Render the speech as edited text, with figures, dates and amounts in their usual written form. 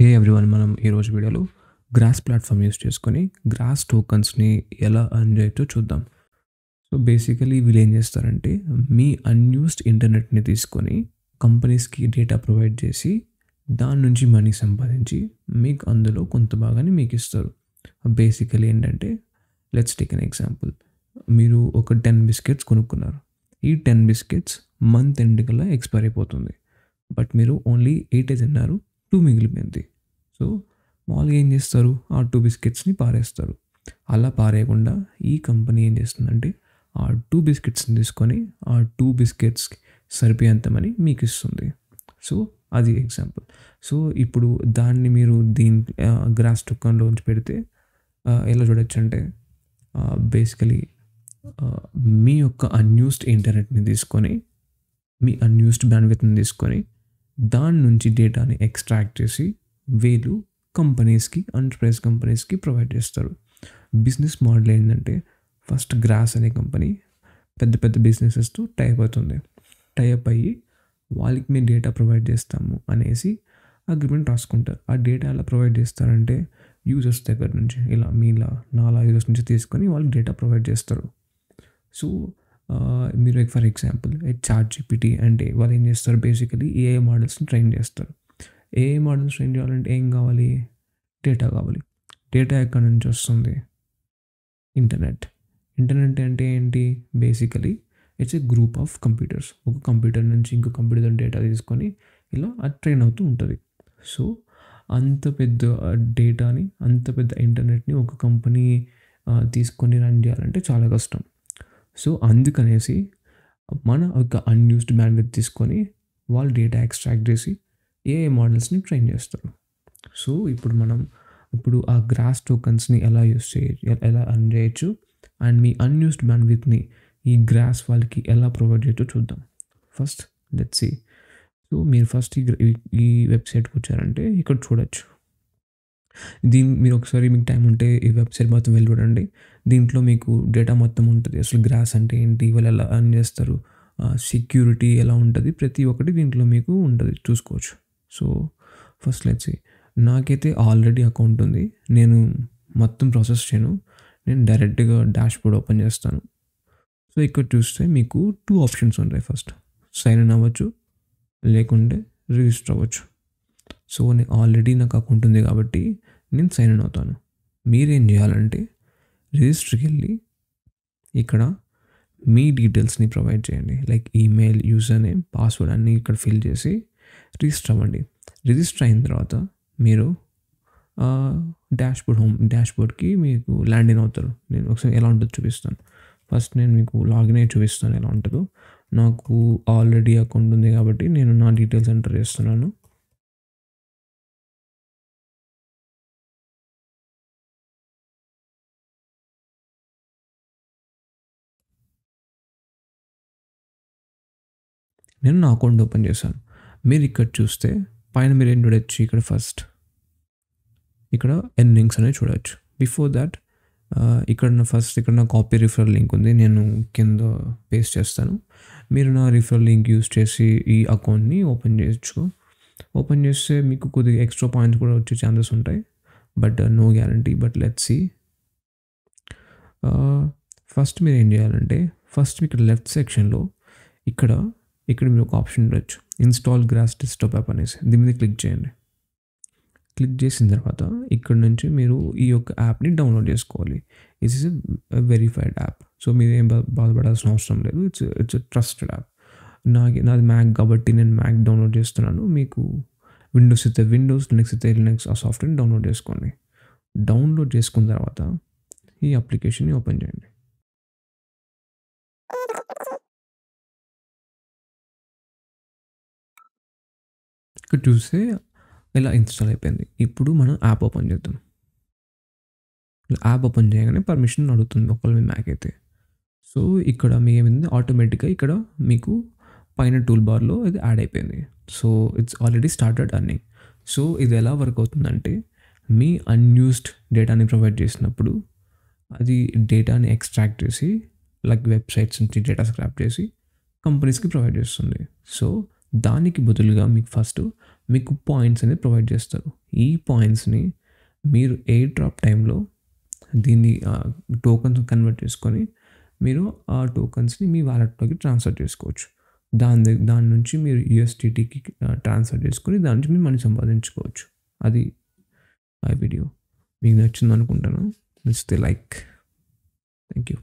హే everyone, మనం ఈరోజు వీడియోలో గ్రాస్ ప్లాట్ఫామ్ యూస్ చేసుకొని గ్రాస్ టోకన్స్ని ఎలా ఎర్న్ చేయొచ్చో చూద్దాం. సో బేసికలీ వీళ్ళు ఏం చేస్తారంటే మీ అన్యూస్డ్ ఇంటర్నెట్ని తీసుకొని కంపెనీస్కి డేటా ప్రొవైడ్ చేసి దాని నుంచి మనీ సంపాదించి మీకు అందులో కొంత భాగాన్ని మీకు ఇస్తారు. బేసికలీ ఏంటంటే లెట్స్ టేక్ ఎన్ ఎగ్జాంపుల్. మీరు ఒక 10 బిస్కెట్స్ కొనుక్కున్నారు. ఈ 10 బిస్కెట్స్ మంత్ ఎండ్ కల్లా ఎక్స్పైర్ అయిపోతుంది. బట్ మీరు ఓన్లీ 8 తిన్నారు, 2 మిగిలిపోయింది. సో మామూలుగా ఏం చేస్తారు, ఆ 2 బిస్కెట్స్ని పారేస్తారు. అలా పారేయకుండా ఈ కంపెనీ ఏం చేస్తుందంటే ఆ 2 బిస్కెట్స్ని తీసుకొని ఆ 2 బిస్కెట్స్కి సరిపోయేంత మనీ మీకు ఇస్తుంది. సో అది ఎగ్జాంపుల్. సో ఇప్పుడు దాన్ని మీరు గ్రాస్ టోకన్లోంచి పెడితే ఎలా చూడొచ్చు అంటే బేసికలీ మీ యొక్క అన్యూస్డ్ ఇంటర్నెట్ని తీసుకొని, మీ అన్యూస్డ్ బ్యాండ్విడ్త్ని తీసుకొని దాని నుంచి డేటాని ఎక్స్ట్రాక్ట్ చేసి వీళ్ళు కంపెనీస్కి, ఎంటర్ప్రైజ్ కంపెనీస్కి ప్రొవైడ్ చేస్తారు. బిజినెస్ మోడల్ ఏంటంటే ఫస్ట్ గ్రాస్ అనే కంపెనీ పెద్ద పెద్ద బిజినెసెస్తో టైప్ అవుతుంది. టైప్ అయ్యి వాళ్ళకి మేము డేటా ప్రొవైడ్ చేస్తాము అనేసి అగ్రిమెంట్ రాసుకుంటారు. ఆ డేటా ఎలా ప్రొవైడ్ చేస్తారంటే యూజర్స్ దగ్గర నుంచి, ఇలా మీలా నాలా యూజర్స్ నుంచి తీసుకొని వాళ్ళకి డేటా ప్రొవైడ్ చేస్తారు. సో మీరు ఫర్ ఎగ్జాంపుల్ చాట్ జీపీటీ అంటే వాళ్ళు ఏం చేస్తారు, బేసికలీ ఏఐ మోడల్స్ని ట్రైన్ చేస్తారు. ఏఐ మోడల్స్ ట్రైన్ చేయాలంటే ఏం కావాలి, డేటా కావాలి. డేటా ఎక్కడి నుంచి వస్తుంది, ఇంటర్నెట్. ఇంటర్నెట్ అంటే ఏంటి, basically it's a group of computers. ఒక కంప్యూటర్ నుంచి ఇంకో కంప్యూటర్ డేటా తీసుకొని ఇలా అది ట్రైన్ అవుతూ ఉంటుంది. సో అంత పెద్ద డేటాని, అంత పెద్ద ఇంటర్నెట్ని ఒక కంపెనీ తీసుకొని రన్ చేయాలంటే చాలా కష్టం. సో అందుకనేసి మన ఒక అన్యూస్డ్ బ్యాండ్విడ్త్ తీసుకొని వాళ్ళు డేటా ఎక్స్ట్రాక్ట్ చేసి ఏఐ మోడల్స్ని ట్రైన్ చేస్తారు. సో ఇప్పుడు ఆ గ్రాస్ టోకన్స్ని ఎలా యూస్ చేయొచ్చు, ఎలా ఎర్న్ చేయొచ్చు, అండ్ మీ అన్యూస్డ్ బ్యాండ్విడ్త్ని ఈ గ్రాస్ వాళ్ళకి ఎలా ప్రొవైడ్ చేయొచ్చో చూద్దాం. First let's see. సో మీరు ఫస్ట్ ఈ వెబ్సైట్కి వచ్చారంటే ఇక్కడ చూడొచ్చు. మీరు ఒకసారి మీకు టైం ఉంటే ఈ వెబ్సైట్ మొత్తం వెళ్ళి చూడండి. దీంట్లో మీకు డేటా మొత్తం ఉంటుంది. అసలు గ్రాస్ అంటే ఏంటి, వాళ్ళు ఎలా ఎర్న్ చేస్తారు, సెక్యూరిటీ ఎలా ఉంటుంది, ప్రతి ఒక్కటి దీంట్లో మీకు ఉంటుంది, చూసుకోవచ్చు. So first let's see. నాకైతే ఆల్రెడీ అకౌంట్ ఉంది. నేను మొత్తం ప్రాసెస్ చేయను. నేను డైరెక్ట్గా డాష్బోర్డ్ ఓపెన్ చేస్తాను. సో ఇక్కడ చూస్తే మీకు 2 ఆప్షన్స్ ఉంటాయి. ఫస్ట్ సైన్ ఇన్ అవ్వచ్చు, లేకుంటే రిజిస్టర్ అవ్వచ్చు. సో నేను ఆల్రెడీ నాకు అకౌంట్ ఉంది కాబట్టి నేను సైన్ ఇన్ అవుతాను. మీరేం చేయాలంటే రిజిస్టర్కి వెళ్ళి ఇక్కడ మీ డీటెయిల్స్ని ప్రొవైడ్ చేయండి. Like email, user name, password అన్నీ ఇక్కడ ఫిల్ చేసి రిజిస్టర్ అవ్వండి. రిజిస్టర్ అయిన తర్వాత మీరు డాష్బోర్డ్కి మీకు ల్యాండ్ ఇన్ అవుతారు. నేను ఒకసారి ఎలా ఉంటుందో చూపిస్తాను. ఫస్ట్ నేను మీకు లాగిన్ అయ్యి చూపిస్తాను ఎలా ఉంటుందో. నాకు ఆల్రెడీ అకౌంట్ ఉంది కాబట్టి నేను నా డీటెయిల్స్ ఎంటర్ చేస్తున్నాను. నేను నా అకౌంట్ ఓపెన్ చేశాను. మీరు ఇక్కడ చూస్తే పైన మీరు ఏం చూడొచ్చు, ఇక్కడ ఫస్ట్ ఇక్కడ ఎర్నింగ్స్ అనేవి చూడవచ్చు. బిఫోర్ దాట్ ఇక్కడ నా కాపీ రిఫరల్ లింక్ ఉంది, నేను కింద పేస్ట్ చేస్తాను. మీరు నా రిఫరల్ లింక్ యూస్ చేసి ఈ అకౌంట్ని ఓపెన్ చేయొచ్చు. ఓపెన్ చేస్తే మీకు కొద్దిగా ఎక్స్ట్రా పాయింట్స్ కూడా వచ్చే ఛాన్సెస్ ఉంటాయి, but no guarantee. But let's see. First మీరు ఏం చేయాలంటే ఫస్ట్ ఇక్కడ లెఫ్ట్ సెక్షన్లో ఇక్కడ మీరు ఒక ఆప్షన్ ఉండొచ్చు, ఇన్స్టాల్ గ్రాస్ డెస్క్టాప్ యాప్ అనేసి. దీని మీద క్లిక్ చేయండి. క్లిక్ చేసిన తర్వాత ఇక్కడ నుంచి మీరు ఈ యొక్క యాప్ని డౌన్లోడ్ చేసుకోవాలి. It's is a verified app. So మీరు ఏం బాధపడాల్సిన అవసరం లేదు. It's trusted app. నాది మ్యాక్ కాబట్టి నేను మ్యాక్ డౌన్లోడ్ చేస్తున్నాను. మీకు విండోస్ అయితే విండోస్, లినక్స్ అయితే లినక్స్, ఆ సాఫ్ట్వేర్ని డౌన్లోడ్ చేసుకోండి. డౌన్లోడ్ చేసుకున్న తర్వాత ఈ అప్లికేషన్ని ఓపెన్ చేయండి. ఇక్కడ చూస్తే ఇలా ఇన్స్టాల్ అయిపోయింది. ఇప్పుడు మనం యాప్ ఓపెన్ చేద్దాం. యాప్ ఓపెన్ చేయగానే పర్మిషన్ అడుగుతుంది ఒకవేళ మీ మ్యాక్ అయితే. సో ఇక్కడ మీ ఏమైంది, ఆటోమేటిక్గా ఇక్కడ మీకు పైన టూల్ బార్లో ఇది యాడ్ అయిపోయింది. So it's already started earning. So ఇది ఎలా వర్క్ అవుతుందంటే మీ అన్యూస్డ్ డేటాని ప్రొవైడ్ చేసినప్పుడు అది డేటాని ఎక్స్ట్రాక్ట్ చేసి లైక్ వెబ్సైట్స్ నుంచి డేటా స్క్రాప్ చేసి కంపెనీస్కి ప్రొవైడ్ చేస్తుంది. సో దానికి బదులుగా మీకు ఫస్ట్ మీకు పాయింట్స్ అనేది ప్రొవైడ్ చేస్తారు. ఈ పాయింట్స్‌ని మీరు ఎయిర్ డ్రాప్ టైంలో దీన్ని టోకెన్స్ కన్వర్ట్ చేసుకొని మీరు ఆ టోకెన్స్‌ని మీ వాలెట్‌లోకి ట్రాన్స్‌ఫర్ చేసుకోవచ్చు. దాని నుంచి మీరు యూఎస్‌డిటీకి ట్రాన్స్‌ఫర్ చేసుకొని దాని నుంచి మీరు మనీ సంపాదించుకోవచ్చు. అది ఆ వీడియో. మీకు నచ్చిందనుకుంటాను. నచ్చితే లైక్. Thank you.